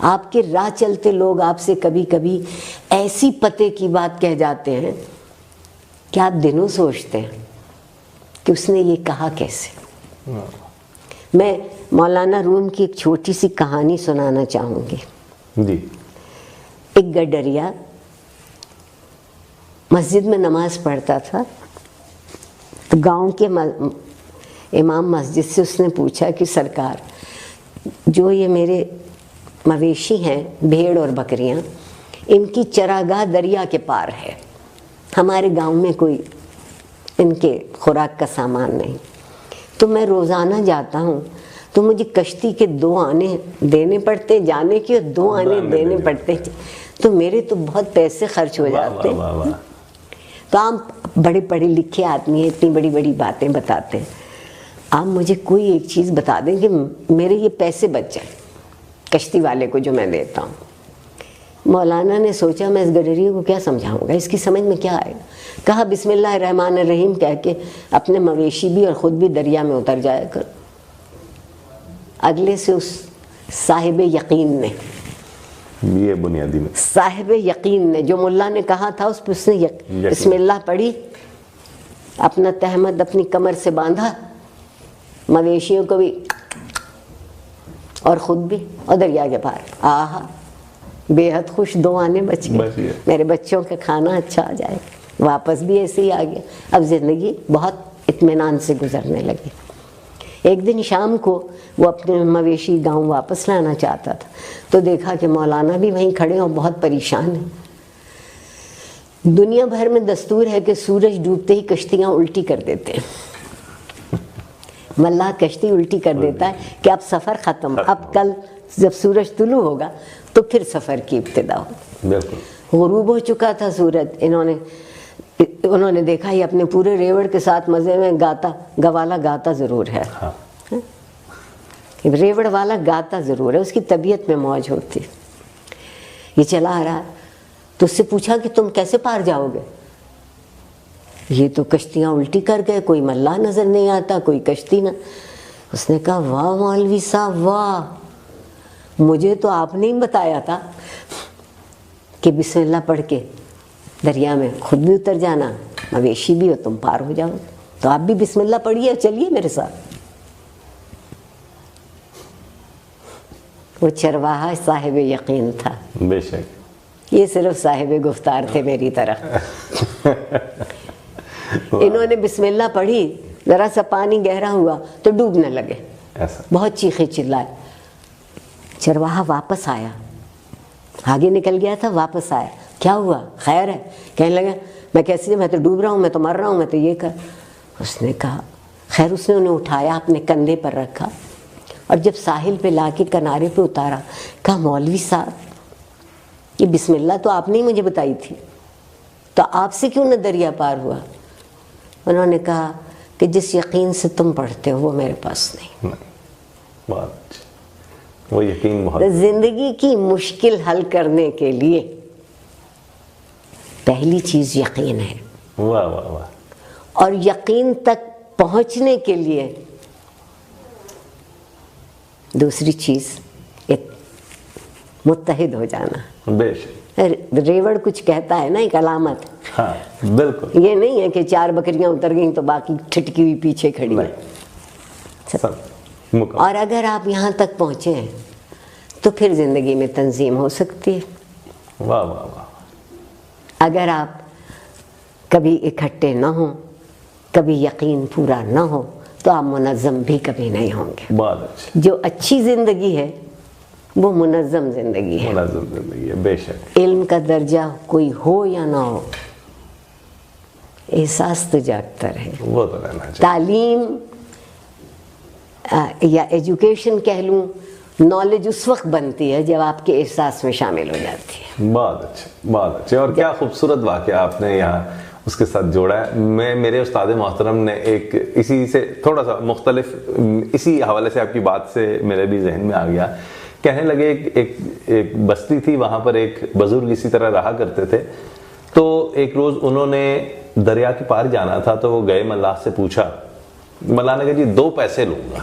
آپ کے راہ چلتے لوگ آپ سے کبھی کبھی ایسی پتے کی بات کہہ جاتے ہیں کہ آپ دنوں سوچتے ہیں کہ اس نے یہ کہا کیسے. میں مولانا روم کی ایک چھوٹی سی کہانی سنانا چاہوں گی. جی. ایک گڈریا مسجد میں نماز پڑھتا تھا تو گاؤں کے امام مسجد سے اس نے پوچھا کہ سرکار جو یہ میرے مویشی ہیں بھیڑ اور بکریاں ان کی چراگاہ دریا کے پار ہے, ہمارے گاؤں میں کوئی ان کے خوراک کا سامان نہیں, تو میں روزانہ جاتا ہوں تو مجھے کشتی کے 2 آنے دینے پڑتے جانے کے اور 2 آنے دینے پڑتے, تو میرے تو بہت پیسے خرچ ہو جاتے. تو آپ بڑے پڑھے لکھے آدمی ہیں, اتنی بڑی بڑی باتیں بتاتے ہیں, آپ مجھے کوئی ایک چیز بتا دیں کہ میرے یہ پیسے بچ جائیں کشتی والے کو جو میں دیتا ہوں. مولانا نے سوچا میں اس گڈریے کو کیا سمجھاؤں گا, اس کی سمجھ میں کیا آئے گا. کہا بسم اللہ الرحمن الرحیم کہہ کے اپنے مویشی بھی اور خود بھی دریا میں اتر جایا کر. اگلے سے اس صاحب یقین نے, یہ بنیادی میں صاحب یقین نے جو ملا نے کہا تھا اس نے بسم اللہ پڑھی, اپنا تہمد اپنی کمر سے باندھا, مویشیوں کو بھی اور خود بھی, اور دریا کے پار. آہا بے حد خوش, 2 آنے بچ گئے, میرے بچوں کا کھانا اچھا آ جائے. واپس بھی ایسے ہی آ گیا. اب زندگی بہت اطمینان سے گزرنے لگی. ایک دن شام کو وہ اپنے مویشی گاؤں واپس لانا چاہتا تھا تو دیکھا کہ مولانا بھی وہیں کھڑے اور بہت پریشان ہیں. دنیا بھر میں دستور ہے کہ سورج ڈوبتے ہی کشتیاں الٹی کر دیتے ہیں. ملاح کشتی الٹی کر دیتا ہے کہ اب سفر ختم, اب کل جب سورج طلوع ہوگا تو پھر سفر کی ابتدا ہو. غروب ہو چکا تھا سورج. انہوں نے دیکھا یہ اپنے پورے ریوڑ کے ساتھ مزے میں گوالا گاتا ضرور ہے. ریوڑ والا گاتا ضرور ہے, اس کی طبیعت میں موج ہوتی. یہ چلا آ رہا تو اس سے پوچھا کہ تم کیسے پار جاؤ گے. یہ تو کشتیاں الٹی کر گئے, کوئی ملاح نظر نہیں آتا, کوئی کشتی نہ. اس نے کہا واہ مولوی صاحب واہ, مجھے تو آپ نے ہی بتایا تھا کہ بسم اللہ پڑھ کے دریا میں خود بھی اتر جانا, مویشی بھی ہو تم پار ہو جاؤ. تو آپ بھی بسم اللہ پڑھیے, چلیے میرے ساتھ. وہ چرواہا صاحب یقین تھا. بے شک یہ صرف صاحب گفتار تھے میری طرح. انہوں نے بسم اللہ پڑھی, ذرا سا پانی گہرا ہوا تو ڈوبنے لگے, بہت چیخے چلائے. چرواہا واپس آیا, آگے نکل گیا تھا, واپس آیا, کیا ہوا خیر ہے. کہنے لگا میں کیسے, میں تو ڈوب رہا ہوں, میں تو مر رہا ہوں, میں تو یہ کر. اس نے کہا خیر. اس نے انہیں اٹھایا, اپنے کندھے پر رکھا, اور جب ساحل پہ لا کے کنارے پہ اتارا, کہا مولوی صاحب یہ بسم اللہ تو آپ نے ہی مجھے بتائی تھی, تو آپ سے کیوں نہ دریا پار ہوا. انہوں نے کہا کہ جس یقین سے تم پڑھتے ہو وہ میرے پاس نہیں. وہ یقین بہت. زندگی کی مشکل حل کرنے کے لیے پہلی چیز یقین ہے. واہ واہ واہ. اور یقین تک پہنچنے کے لیے دوسری چیز متحد ہو جانا. بے شک. ریوڑ کچھ کہتا ہے نا, ایک علامت. ہاں بالکل. یہ نہیں ہے کہ 4 بکریاں اتر گئیں تو باقی ٹھٹکی ہوئی پیچھے کھڑی ہے. اور اگر آپ یہاں تک پہنچے ہیں تو پھر زندگی میں تنظیم ہو سکتی ہے. واہ واہ واہ. اگر آپ کبھی اکٹھے نہ ہوں, کبھی یقین پورا نہ ہو, تو آپ منظم بھی کبھی نہیں ہوں گے. بہت اچھا. جو اچھی زندگی ہے وہ منظم زندگی ہے. منظم زندگی ہے. بے شک. علم کا درجہ کوئی ہو یا نہ ہو, احساس تو جاگتا رہے. وہ تو رہنا چاہیے. تعلیم یا ایجوکیشن کہہ لوں, نالج اس وقت بنتی ہے جب آپ کے احساس میں شامل ہو جاتی ہے. بہت اچھا, بہت اچھا. اور کیا خوبصورت واقعہ آپ نے یہاں اس کے ساتھ جوڑا ہے. میرے استاد محترم نے ایک اسی سے تھوڑا سا مختلف, اسی حوالے سے آپ کی بات سے میرے بھی ذہن میں آ گیا. کہنے لگے ایک بستی تھی, وہاں پر ایک بزرگ اسی طرح رہا کرتے تھے. تو ایک روز انہوں نے دریا کے پار جانا تھا, تو وہ گئے ملاح سے پوچھا. ملاح نے کہا جی 2 پیسے لوں گا.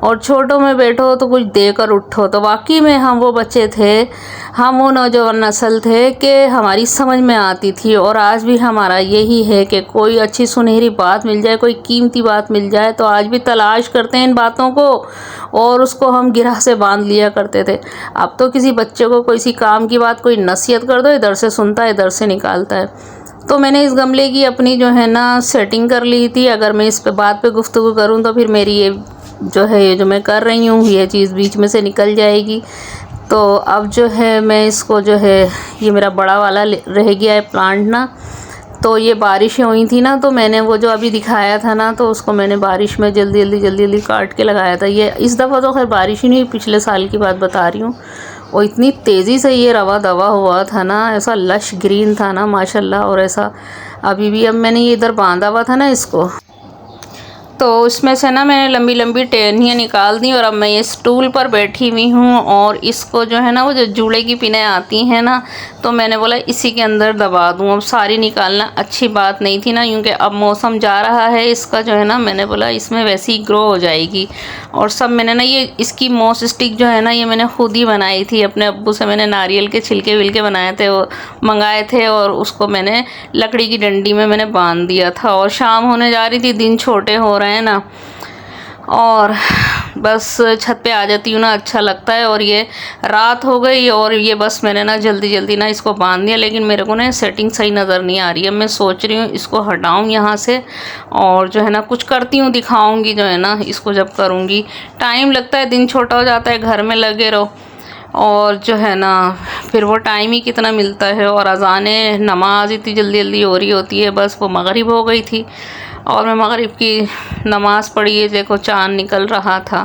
اور چھوٹوں میں بیٹھو تو کچھ دے کر اٹھو. تو واقعی میں ہم وہ بچے تھے, ہم وہ نوجوان نسل تھے کہ ہماری سمجھ میں آتی تھی. اور آج بھی ہمارا یہی ہے کہ کوئی اچھی سنہری بات مل جائے, کوئی قیمتی بات مل جائے تو آج بھی تلاش کرتے ہیں ان باتوں کو, اور اس کو ہم گرہ سے باندھ لیا کرتے تھے. اب تو کسی بچے کو کسی کام کی بات, کوئی نصیحت کر دو, ادھر سے سنتا ہے ادھر سے نکالتا ہے. تو میں نے اس گملے کی اپنی جو ہے نا سیٹنگ کر لی تھی. اگر میں اس پہ بات پہ گفتگو کروں تو پھر میری یہ جو ہے یہ جو میں کر رہی ہوں یہ چیز بیچ میں سے نکل جائے گی. تو اب جو ہے میں اس کو جو ہے یہ میرا بڑا والا رہ گیا ہے پلانٹ نا. تو یہ بارشیں ہوئی تھی نا, تو میں نے وہ جو ابھی دکھایا تھا نا, تو اس کو میں نے بارش میں جلدی کاٹ کے لگایا تھا. یہ اس دفعہ تو خیر بارش ہی نہیں, پچھلے سال کی بات بتا رہی ہوں. اور اتنی تیزی سے یہ روا دوا ہوا تھا نا, ایسا لش گرین تھا نا ماشاءاللہ. اور ایسا ابھی بھی اب میں نے یہ ادھر باندھا ہوا تھا نا اس کو, تو اس میں سے نا میں نے لمبی لمبی ٹہنیاں نکال دیں. اور اب میں یہ اسٹول پر بیٹھی ہوئی ہوں, اور اس کو جو ہے نا وہ جو جوڑے کی پنیں آتی ہیں نا, تو میں نے بولا اسی کے اندر دبا دوں. اب ساری نکالنا اچھی بات نہیں تھی نا, کیونکہ اب موسم جا رہا ہے اس کا جو ہے نا, میں نے بولا اس میں ویسی ہی گرو ہو جائے گی. اور سب میں نے نا یہ اس کی موس اسٹک جو ہے نا یہ میں نے خود ہی بنائی تھی اپنے ابو سے. میں نے ناریل کے چھلکے ولکے بنائے تھے, وہ منگائے تھے, اور اس کو میں نے لکڑی کی ڈنڈی میں نے باندھ دیا تھا. اور شام ہونے جا رہی تھی, دن چھوٹے ہو رہے ہیں نا, اور بس چھت پہ آ جاتی ہوں نا اچھا لگتا ہے. اور یہ رات ہو گئی اور یہ بس میں نے نا جلدی نا اس کو باندھ دیا. لیکن میرے کو نا سیٹنگ صحیح نظر نہیں آ رہی ہے. میں سوچ رہی ہوں اس کو ہٹاؤں یہاں سے, اور جو ہے نا کچھ کرتی ہوں, دکھاؤں گی جو ہے نا اس کو جب کروں گی. ٹائم لگتا ہے, دن چھوٹا ہو جاتا ہے, گھر میں لگے رہو, اور جو ہے نا پھر وہ ٹائم ہی کتنا ملتا ہے. اور اذانیں نماز اتنی جلدی ہو رہی ہوتی ہے. بس وہ مغرب ہو گئی تھی اور میں مغرب کی نماز پڑھی ہے, دیکھو چاند نکل رہا تھا.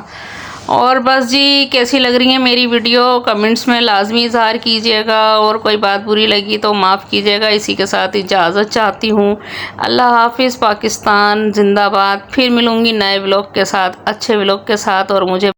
اور بس جی, کیسی لگ رہی ہیں میری ویڈیو کمنٹس میں لازمی اظہار کیجیے گا, اور کوئی بات بری لگی تو معاف کیجیے گا. اسی کے ساتھ اجازت چاہتی ہوں. اللہ حافظ. پاکستان زندہ باد. پھر ملوں گی نئے ولاگ کے ساتھ, اچھے ولاگ کے ساتھ. اور مجھے